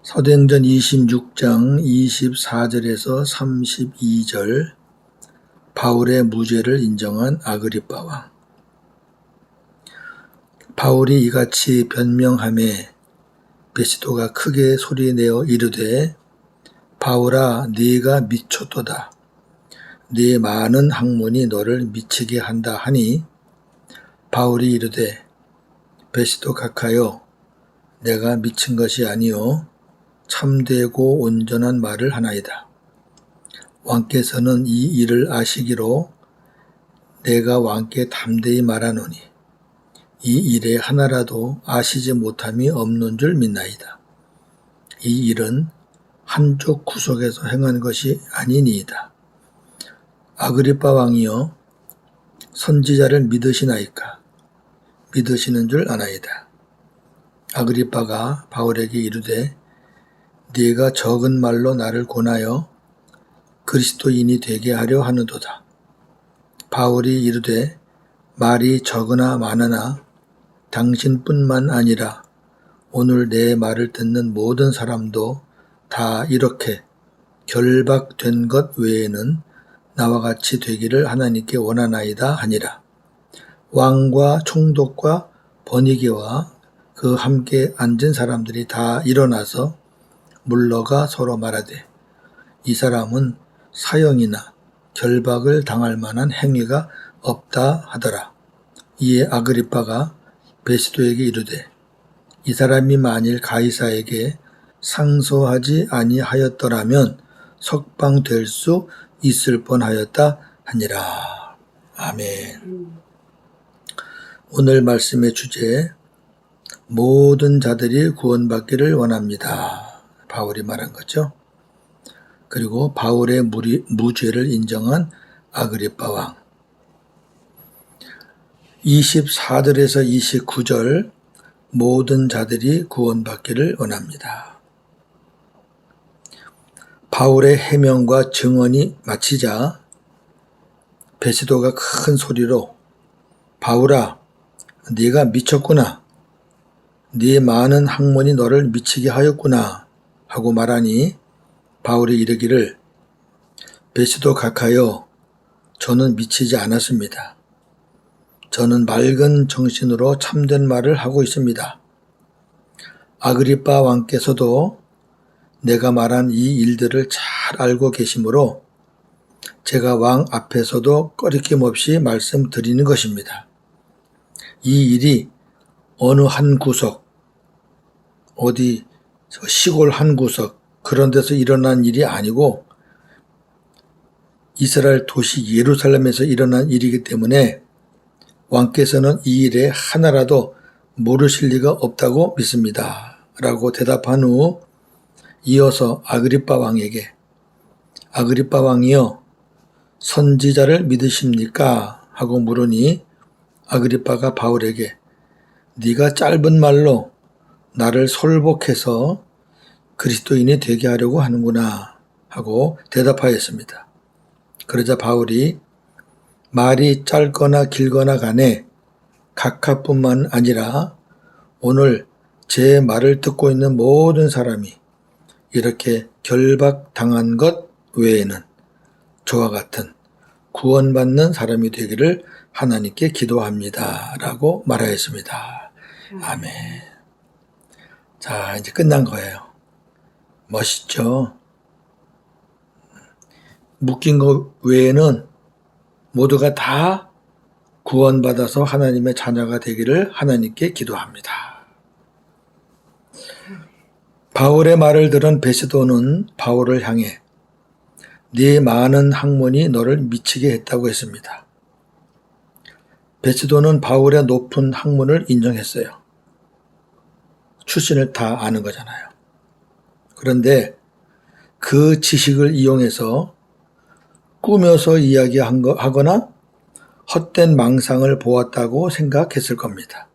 사도행전 26장 24절에서 32절 바울의 무죄를 인정한 아그리빠 왕. 바울이 이같이 변명하매 베시도가 크게 소리내어 이르되 바울아 네가 미쳤도다. 네 많은 학문이 너를 미치게 한다 하니 바울이 이르되 베시도 각하여 내가 미친 것이 아니요 참되고 온전한 말을 하나이다. 왕께서는 이 일을 아시기로 내가 왕께 담대히 말하노니 이 일에 하나라도 아시지 못함이 없는 줄 믿나이다. 이 일은 한쪽 구석에서 행한 것이 아니니이다. 아그리빠 왕이여 선지자를 믿으시나이까? 믿으시는 줄 아나이다. 아그리빠가 바울에게 이르되 네가 적은 말로 나를 권하여 그리스도인이 되게 하려 하는도다. 바울이 이르되 말이 적으나 많으나 당신뿐만 아니라 오늘 내 말을 듣는 모든 사람도 다 이렇게 결박된 것 외에는 나와 같이 되기를 하나님께 원하나이다 하니라. 왕과 총독과 버니게와 그 함께 앉은 사람들이 다 일어나서 물러가 서로 말하되 이 사람은 사형이나 결박을 당할 만한 행위가 없다 하더라. 이에 아그리빠가 베시도에게 이르되 이 사람이 만일 가이사에게 상소하지 아니하였더라면 석방될 수 있을 뻔하였다 하니라. 아멘. 오늘 말씀의 주제 모든 자들이 구원받기를 원합니다. 바울이 말한 거죠. 그리고 바울의 무죄를 인정한 아그리빠 왕. 24절에서 29절 모든 자들이 구원받기를 원합니다. 바울의 해명과 증언이 마치자 베시도가 큰 소리로 바울아 네가 미쳤구나. 네 많은 학문이 너를 미치게 하였구나 하고 말하니 바울이 이르기를 베시도 각하여 저는 미치지 않았습니다. 저는 맑은 정신으로 참된 말을 하고 있습니다. 아그리빠 왕께서도 내가 말한 이 일들을 잘 알고 계시므로 제가 왕 앞에서도 꺼리낌 없이 말씀드리는 것입니다. 이 일이 어느 한 구석, 어디 시골 한 구석 그런 데서 일어난 일이 아니고 이스라엘 도시 예루살렘에서 일어난 일이기 때문에 왕께서는 이 일에 하나라도 모르실 리가 없다고 믿습니다. 라고 대답한 후 이어서 아그리빠 왕에게 아그리빠 왕이여 선지자를 믿으십니까? 하고 물으니 아그리빠가 바울에게 네가 짧은 말로 나를 설복해서 그리스도인이 되게 하려고 하는구나 하고 대답하였습니다. 그러자 바울이 말이 짧거나 길거나 간에 각하뿐만 아니라 오늘 제 말을 듣고 있는 모든 사람이 이렇게 결박당한 것 외에는 저와 같은 구원받는 사람이 되기를 하나님께 기도합니다. 라고 말하였습니다. 아멘. 자, 이제 끝난 거예요. 멋있죠? 묶인 것 외에는 모두가 다 구원받아서 하나님의 자녀가 되기를 하나님께 기도합니다. 바울의 말을 들은 베시도는 바울을 향해 네 많은 학문이 너를 미치게 했다고 했습니다. 베시도는 바울의 높은 학문을 인정했어요. 출신을 다 아는 거잖아요. 그런데 그 지식을 이용해서 꾸며서 이야기하거나 헛된 망상을 보았다고 생각했을 겁니다.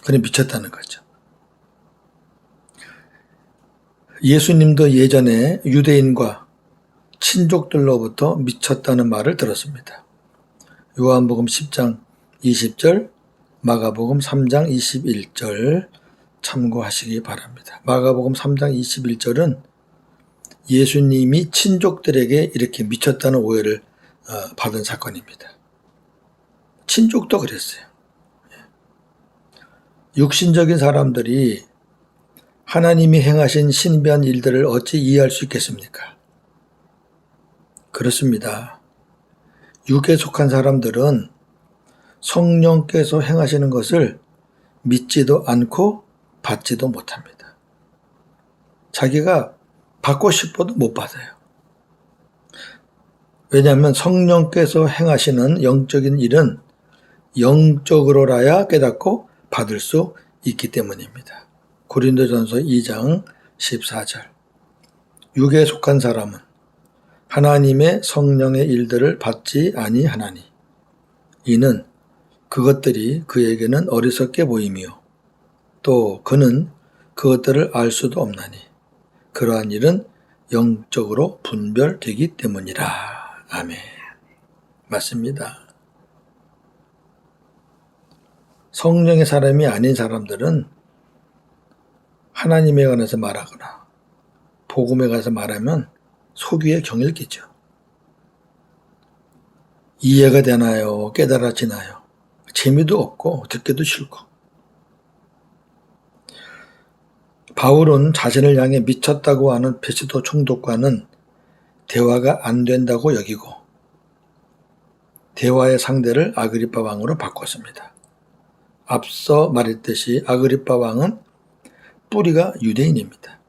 그는 미쳤다는 거죠. 예수님도 예전에 유대인과 친족들로부터 미쳤다는 말을 들었습니다. 요한복음 10장 20절, 마가복음 3장 21절, 참고하시기 바랍니다. 마가복음 3장 21절은 예수님이 친족들에게 이렇게 미쳤다는 오해를 받은 사건입니다. 친족도 그랬어요. 육신적인 사람들이 하나님이 행하신 신비한 일들을 어찌 이해할 수 있겠습니까? 그렇습니다. 육에 속한 사람들은 성령께서 행하시는 것을 믿지도 않고 받지도 못합니다. 자기가 받고 싶어도 못 받아요. 왜냐하면 성령께서 행하시는 영적인 일은 영적으로라야 깨닫고 받을 수 있기 때문입니다. 고린도전서 2장 14절. 육에 속한 사람은 하나님의 성령의 일들을 받지 아니하나니 이는 그것들이 그에게는 어리석게 보이며 또 그는 그것들을 알 수도 없나니 그러한 일은 영적으로 분별되기 때문이라. 아멘. 맞습니다. 성령의 사람이 아닌 사람들은 하나님에 관해서 말하거나 복음에 관해서 말하면 속위에 경을 끼죠. 이해가 되나요? 깨달아지나요? 재미도 없고 듣기도 싫고. 바울은 자신을 향해 미쳤다고 하는 베스도 총독과는 대화가 안 된다고 여기고 대화의 상대를 아그리파 왕으로 바꿨습니다. 앞서 말했듯이 아그리파 왕은 뿌리가 유대인입니다.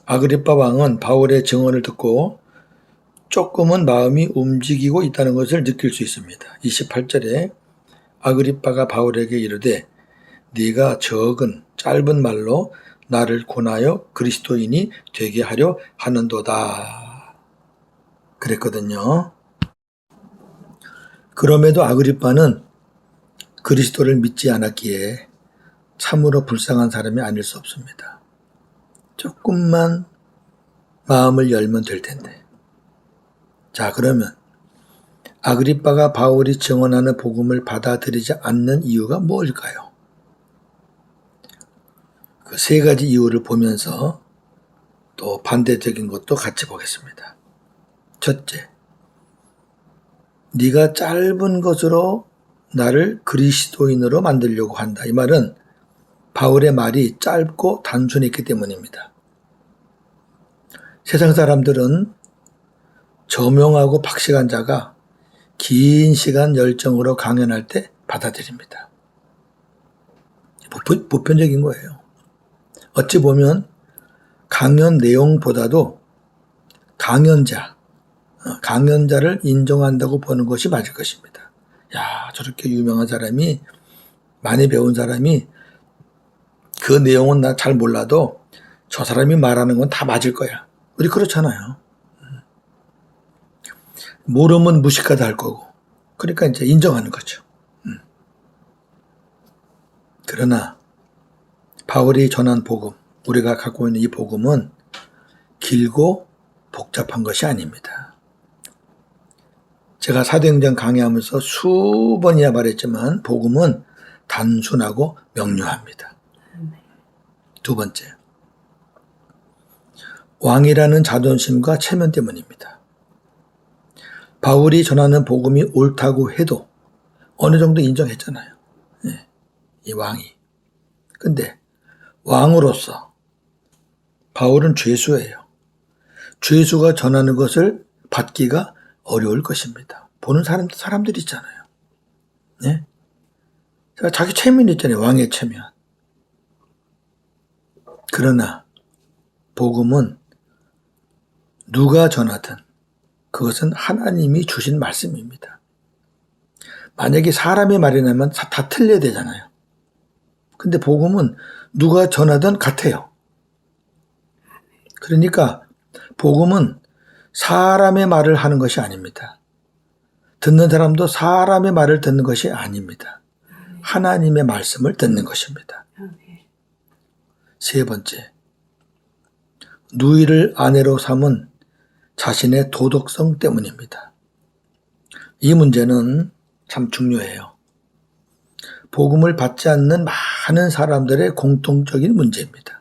아그리파 왕은 바울의 증언을 듣고 조금은 마음이 움직이고 있다는 것을 느낄 수 있습니다. 28절에 아그리파가 바울에게 이르되 네가 적은 짧은 말로 나를 권하여 그리스도인이 되게 하려 하는도다. 그랬거든요. 그럼에도 아그리파는 그리스도를 믿지 않았기에 참으로 불쌍한 사람이 아닐 수 없습니다. 조금만 마음을 열면 될 텐데. 자, 그러면 아그리파가 바울이 증언하는 복음을 받아들이지 않는 이유가 뭘까요? 그 세 가지 이유를 보면서 또 반대적인 것도 같이 보겠습니다. 첫째, 네가 짧은 것으로 나를 그리스도인으로 만들려고 한다. 이 말은 바울의 말이 짧고 단순했기 때문입니다. 세상 사람들은 저명하고 박식한 자가 긴 시간 열정으로 강연할 때 받아들입니다. 보편적인 거예요. 어찌 보면 강연 내용보다도 강연자를 인정한다고 보는 것이 맞을 것입니다. 야, 저렇게 유명한 사람이, 많이 배운 사람이 그 내용은 나 잘 몰라도 저 사람이 말하는 건 다 맞을 거야. 우리 그렇잖아요. 모르면 무식하다 할 거고. 그러니까 이제 인정하는 거죠. 그러나 바울이 전한 복음, 우리가 갖고 있는 이 복음은 길고 복잡한 것이 아닙니다. 제가 사도행전 강의하면서 수번이나 말했지만 복음은 단순하고 명료합니다. 두 번째, 왕이라는 자존심과 체면 때문입니다. 바울이 전하는 복음이 옳다고 해도 어느 정도 인정했잖아요. 이 왕이. 근데 왕으로서 바울은 죄수예요. 죄수가 전하는 것을 받기가 어려울 것입니다. 보는 사람들이 있잖아요. 네? 자기 체면이 있잖아요. 왕의 체면. 그러나 복음은 누가 전하든 그것은 하나님이 주신 말씀입니다. 만약에 사람의 말이라면 다 틀려야 되잖아요. 근데 복음은 누가 전하든 같아요. 그러니까 복음은 사람의 말을 하는 것이 아닙니다. 듣는 사람도 사람의 말을 듣는 것이 아닙니다. 하나님의 말씀을 듣는 것입니다. 세 번째, 누이를 아내로 삼은 자신의 도덕성 때문입니다. 이 문제는 참 중요해요. 복음을 받지 않는 많은 사람들의 공통적인 문제입니다.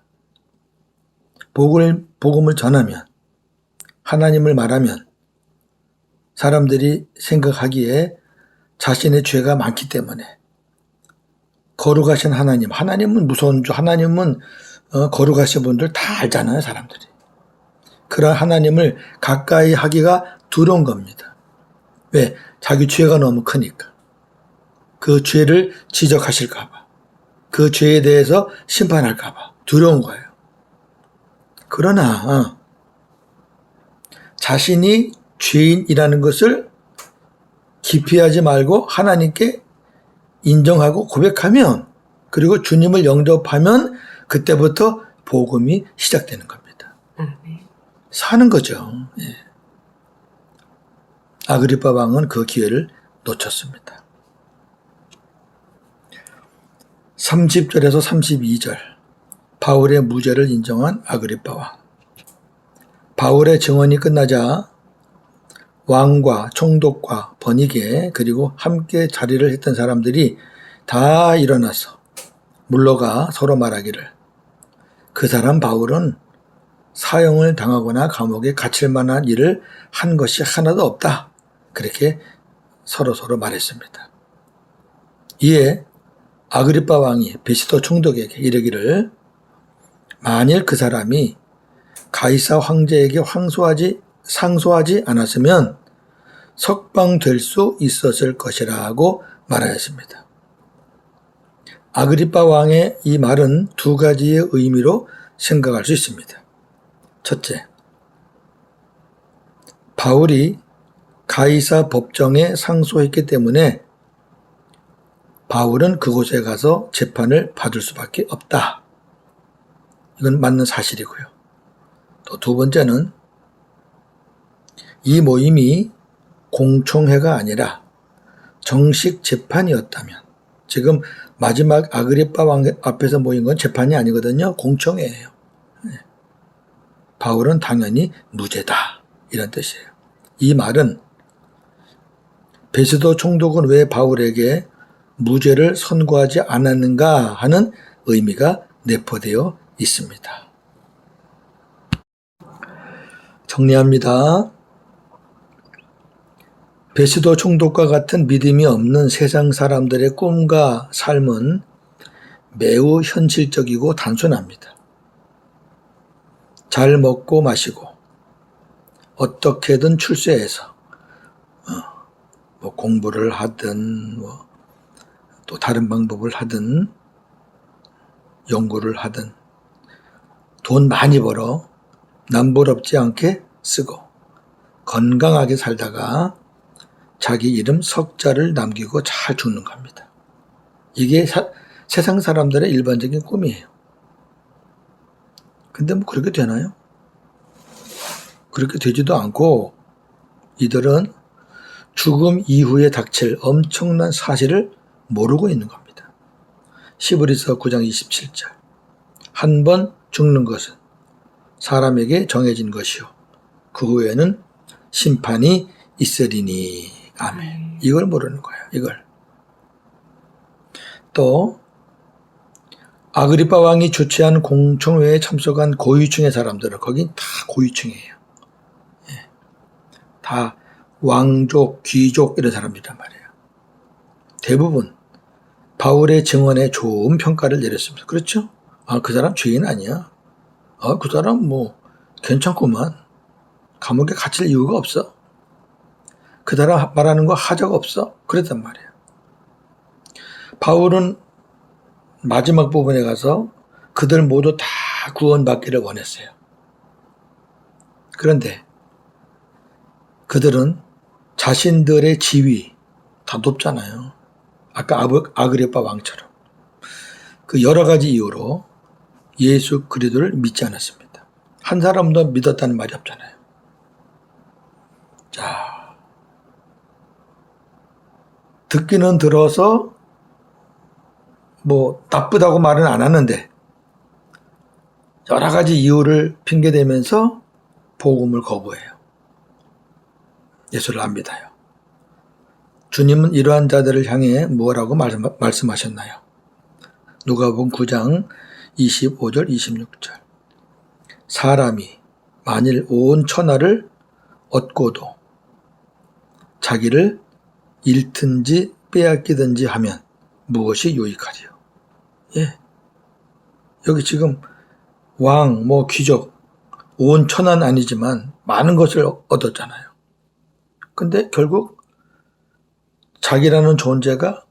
복음을 전하면, 하나님을 말하면 사람들이 생각하기에 자신의 죄가 많기 때문에 거룩하신 하나님은 무서운 주, 하나님은 거룩하신 분들 다 알잖아요, 사람들이. 그런 하나님을 가까이 하기가 두려운 겁니다. 왜? 자기 죄가 너무 크니까. 그 죄를 지적하실까봐. 그 죄에 대해서 심판할까봐. 두려운 거예요. 그러나 자신이 죄인이라는 것을 기피하지 말고 하나님께 인정하고 고백하면, 그리고 주님을 영접하면 그때부터 복음이 시작되는 겁니다. 사는 거죠. 예. 아그리파 왕은 그 기회를 놓쳤습니다. 30절에서 32절, 바울의 무죄를 인정한 아그리파 왕. 바울의 증언이 끝나자 왕과 총독과 번이게 그리고 함께 자리를 했던 사람들이 다 일어나서 물러가 서로 말하기를, 그 사람 바울은 사형을 당하거나 감옥에 갇힐 만한 일을 한 것이 하나도 없다. 그렇게 서로 말했습니다. 이에 아그리파 왕이 베시도 총독에게 이르기를, 만일 그 사람이 가이사 황제에게 상소하지 않았으면 석방될 수 있었을 것이라고 말하였습니다. 아그리파 왕의 이 말은 두 가지의 의미로 생각할 수 있습니다. 첫째, 바울이 가이사 법정에 상소했기 때문에 바울은 그곳에 가서 재판을 받을 수밖에 없다. 이건 맞는 사실이고요. 또 두 번째는 이 모임이 공청회가 아니라 정식 재판이었다면, 지금 마지막 아그리파 왕 앞에서 모인 건 재판이 아니거든요. 공청회예요. 바울은 당연히 무죄다. 이런 뜻이에요. 이 말은 베스도 총독은 왜 바울에게 무죄를 선고하지 않았는가 하는 의미가 내포되어 있습니다. 정리합니다. 베스도 총독과 같은 믿음이 없는 세상 사람들의 꿈과 삶은 매우 현실적이고 단순합니다. 잘 먹고 마시고 어떻게든 출세해서 공부를 하든 또 다른 방법을 하든 연구를 하든 돈 많이 벌어 남부럽지 않게 쓰고 건강하게 살다가 자기 이름 석자를 남기고 잘 죽는 겁니다. 이게 세상 사람들의 일반적인 꿈이에요. 근데 그렇게 되나요? 그렇게 되지도 않고 이들은 죽음 이후에 닥칠 엄청난 사실을 모르고 있는 겁니다. 시브리서 9장 27절, 한 번 죽는 것은 사람에게 정해진 것이요 그 후에는 심판이 있으리니. 아멘. 이걸 모르는 거예요. 이걸. 또 아그리파 왕이 주최한 공청회에 참석한 고위층의 사람들은, 거긴 다 고위층이에요. 다 왕족, 귀족 이런 사람들이란 말이에요. 대부분 바울의 증언에 좋은 평가를 내렸습니다. 그렇죠? 그 사람 죄인 아니야. 그 사람 괜찮구만. 감옥에 갇힐 이유가 없어. 그 사람 말하는 거 하자가 없어. 그랬단 말이에요. 바울은 마지막 부분에 가서 그들 모두 다 구원받기를 원했어요. 그런데 그들은 자신들의 지위 다 높잖아요. 아까 아그리파 왕처럼 그 여러 가지 이유로 예수 그리스도를 믿지 않았습니다. 한 사람도 믿었다는 말이 없잖아요. 자, 듣기는 들어서 나쁘다고 말은 안 하는데 여러 가지 이유를 핑계대면서 복음을 거부해요. 예수를 안 믿어요. 주님은 이러한 자들을 향해 뭐라고 말씀하셨나요? 누가복음 9장 25절 26절. 사람이 만일 온 천하를 얻고도 자기를 잃든지 빼앗기든지 하면 무엇이 유익하리요? 예. 여기 지금 왕, 귀족, 온 천하는 아니지만 많은 것을 얻었잖아요. 근데 결국 자기라는 존재가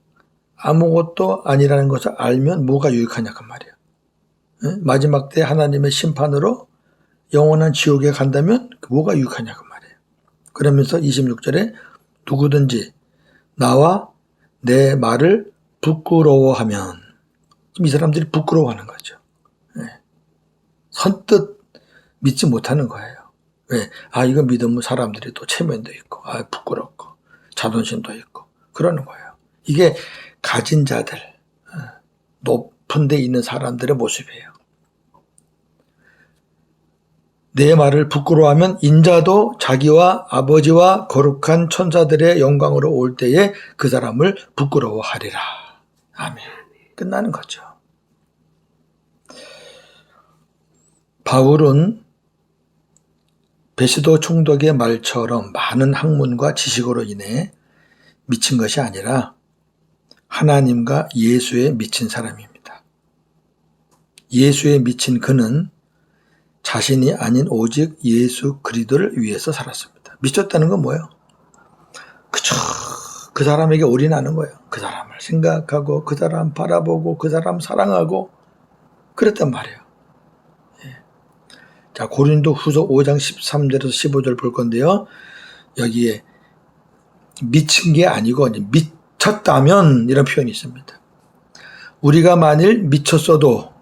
아무것도 아니라는 것을 알면 뭐가 유익하냐 그 말이에요. 예? 마지막 때 하나님의 심판으로 영원한 지옥에 간다면 뭐가 유익하냐 그 말이에요. 그러면서 26절에 누구든지 나와 내 말을 부끄러워하면, 이 사람들이 부끄러워하는 거죠. 예. 선뜻 믿지 못하는 거예요. 왜? 이거 믿으면 사람들이 또 체면도 있고, 부끄럽고, 자존심도 있고, 그러는 거예요. 이게 가진 자들, 높은 데 있는 사람들의 모습이에요. 내 말을 부끄러워하면 인자도 자기와 아버지와 거룩한 천사들의 영광으로 올 때에 그 사람을 부끄러워하리라. 아멘. 끝나는 거죠. 바울은 베시도 총독의 말처럼 많은 학문과 지식으로 인해 미친 것이 아니라 하나님과 예수에 미친 사람입니다. 예수에 미친 그는 자신이 아닌 오직 예수 그리스도를 위해서 살았습니다. 미쳤다는 건 뭐예요? 그쵸. 그 사람에게 올인하는 거예요. 그 사람을 생각하고 그 사람 바라보고 그 사람 사랑하고 그랬단 말이에요. 예. 자, 고린도 후서 5장 13절에서 15절 볼 건데요. 여기에 미친 게 아니고 미쳤다면 이런 표현이 있습니다. 우리가 만일 미쳤어도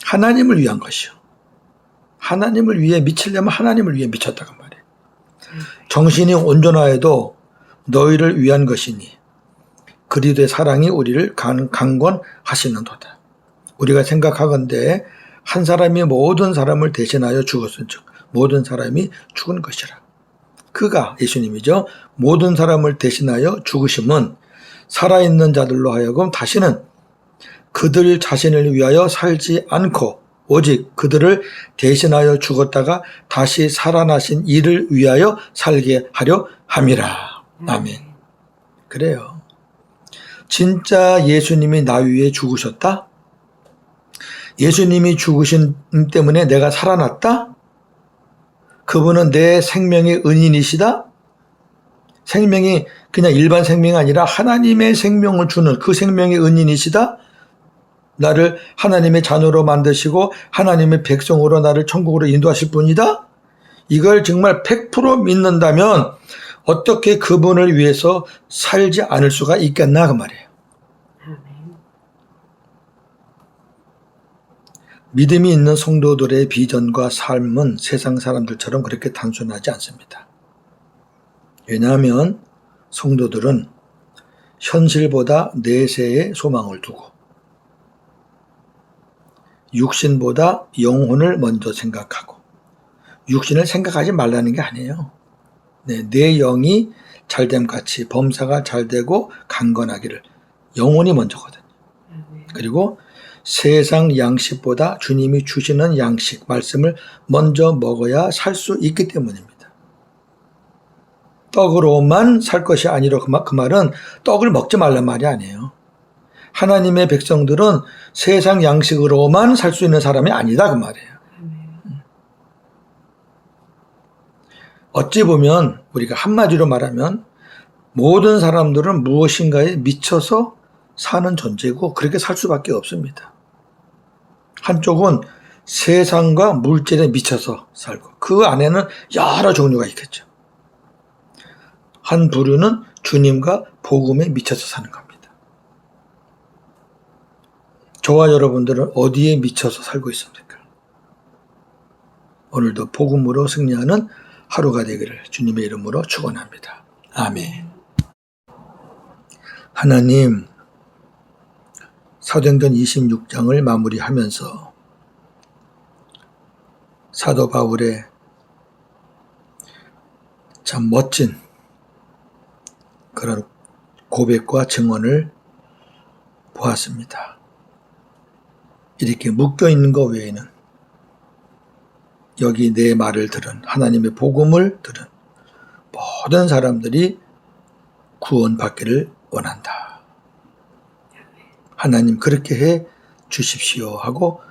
하나님을 위한 것이요. 하나님을 위해 미치려면 하나님을 위해 미쳤다고 말이에요. 정신이 온전하여도 너희를 위한 것이니 그리스도의 사랑이 우리를 강권하시는도다. 우리가 생각하건대 한 사람이 모든 사람을 대신하여 죽었은즉 모든 사람이 죽은 것이라. 그가 예수님이죠. 모든 사람을 대신하여 죽으심은 살아있는 자들로 하여금 다시는 그들 자신을 위하여 살지 않고 오직 그들을 대신하여 죽었다가 다시 살아나신 이를 위하여 살게 하려 함이라. 아멘. 그래요. 진짜 예수님이 나 위해 죽으셨다? 예수님이 죽으신 때문에 내가 살아났다? 그분은 내 생명의 은인이시다? 생명이 그냥 일반 생명이 아니라 하나님의 생명을 주는 그 생명의 은인이시다? 나를 하나님의 자녀로 만드시고 하나님의 백성으로 나를 천국으로 인도하실 분이다? 이걸 정말 100% 믿는다면 어떻게 그분을 위해서 살지 않을 수가 있겠나 그 말이에요. 믿음이 있는 성도들의 비전과 삶은 세상 사람들처럼 그렇게 단순하지 않습니다. 왜냐하면 성도들은 현실보다 내세에 소망을 두고 육신보다 영혼을 먼저 생각하고, 육신을 생각하지 말라는 게 아니에요. 내 영이 잘됨같이 범사가 잘되고 강건하기를, 영혼이 먼저거든요. 그리고 세상 양식보다 주님이 주시는 양식, 말씀을 먼저 먹어야 살 수 있기 때문입니다. 떡으로만 살 것이 아니라 그 말은 떡을 먹지 말란 말이 아니에요. 하나님의 백성들은 세상 양식으로만 살 수 있는 사람이 아니다 그 말이에요. 어찌 보면 우리가 한마디로 말하면 모든 사람들은 무엇인가에 미쳐서 사는 존재고 그렇게 살 수밖에 없습니다. 한쪽은 세상과 물질에 미쳐서 살고 그 안에는 여러 종류가 있겠죠. 한 부류는 주님과 복음에 미쳐서 사는 겁니다. 저와 여러분들은 어디에 미쳐서 살고 있습니까? 오늘도 복음으로 승리하는 하루가 되기를 주님의 이름으로 축원합니다. 아멘. 하나님, 사도행전 26장을 마무리하면서 사도 바울의 참 멋진 그런 고백과 증언을 보았습니다. 이렇게 묶여있는 것 외에는 여기 내 말을 들은, 하나님의 복음을 들은 모든 사람들이 구원받기를 원한다. 하나님 그렇게 해 주십시오 하고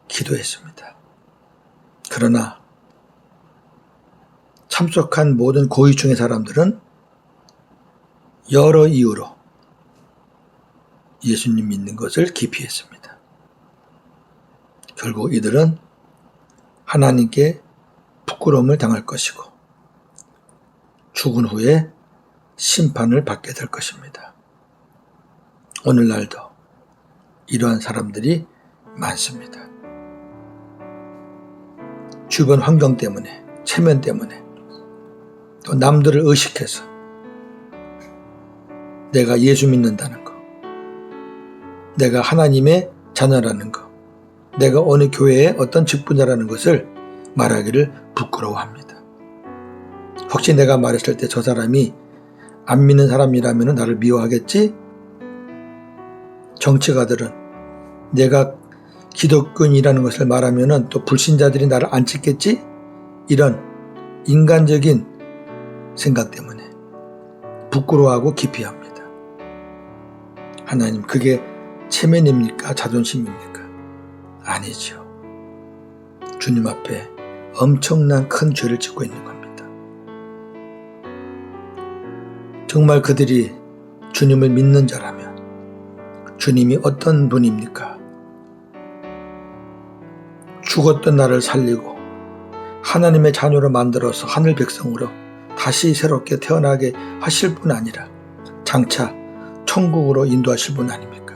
기도했습니다. 그러나 참석한 모든 고위층의 사람들은 여러 이유로 예수님 믿는 것을 기피했습니다. 결국 이들은 하나님께 부끄러움을 당할 것이고 죽은 후에 심판을 받게 될 것입니다. 오늘날도 이러한 사람들이 많습니다. 주변 환경 때문에, 체면 때문에, 또 남들을 의식해서 내가 예수 믿는다는 거, 내가 하나님의 자녀라는 거, 내가 어느 교회의 어떤 직분자라는 것을 말하기를 부끄러워합니다. 혹시 내가 말했을 때 저 사람이 안 믿는 사람이라면 나를 미워하겠지? 정치가들은 내가 기독교인이라는 것을 말하면 또 불신자들이 나를 안 찍겠지? 이런 인간적인 생각 때문에 부끄러워하고 기피합니다. 하나님, 그게 체면입니까? 자존심입니까? 아니죠. 주님 앞에 엄청난 큰 죄를 짓고 있는 겁니다. 정말 그들이 주님을 믿는 자라면 주님이 어떤 분입니까? 죽었던 나를 살리고 하나님의 자녀로 만들어서 하늘 백성으로 다시 새롭게 태어나게 하실 분 아니라 장차 천국으로 인도하실 분 아닙니까?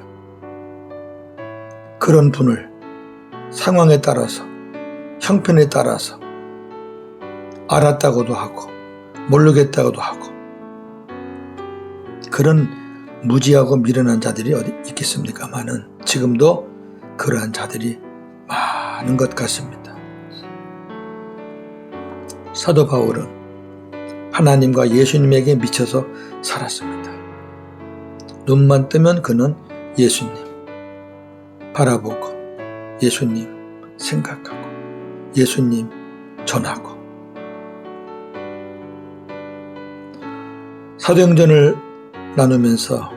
그런 분을 상황에 따라서, 형편에 따라서 알았다고도 하고 모르겠다고도 하고 그런 무지하고 미련한 자들이 어디 있겠습니까마는 지금도 그러한 자들이 많은 것 같습니다. 사도 바울은 하나님과 예수님에게 미쳐서 살았습니다. 눈만 뜨면 그는 예수님 바라보고 예수님 생각하고 예수님 전하고 사도행전을 나누면서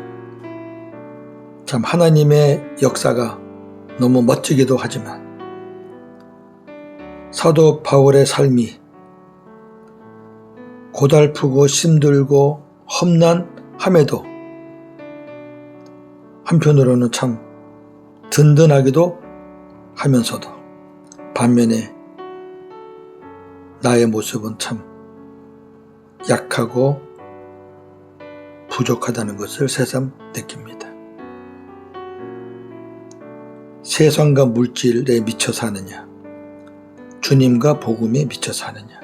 참 하나님의 역사가 너무 멋지기도 하지만 사도 바울의 삶이 고달프고 힘들고 험난함에도 한편으로는 참 든든하기도 하면서도 반면에 나의 모습은 참 약하고 부족하다는 것을 새삼 느낍니다. 세상과 물질에 미쳐 사느냐, 주님과 복음에 미쳐 사느냐,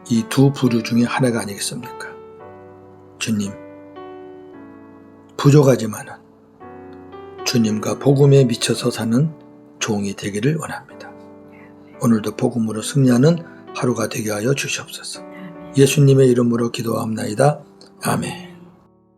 이 두 부류 중에 하나가 아니겠습니까? 주님, 부족하지만은 주님과 복음에 미쳐서 사는 종이 되기를 원합니다. 오늘도 복음으로 승리하는 하루가 되게 하여 주시옵소서. 예수님의 이름으로 기도합나이다. 아멘.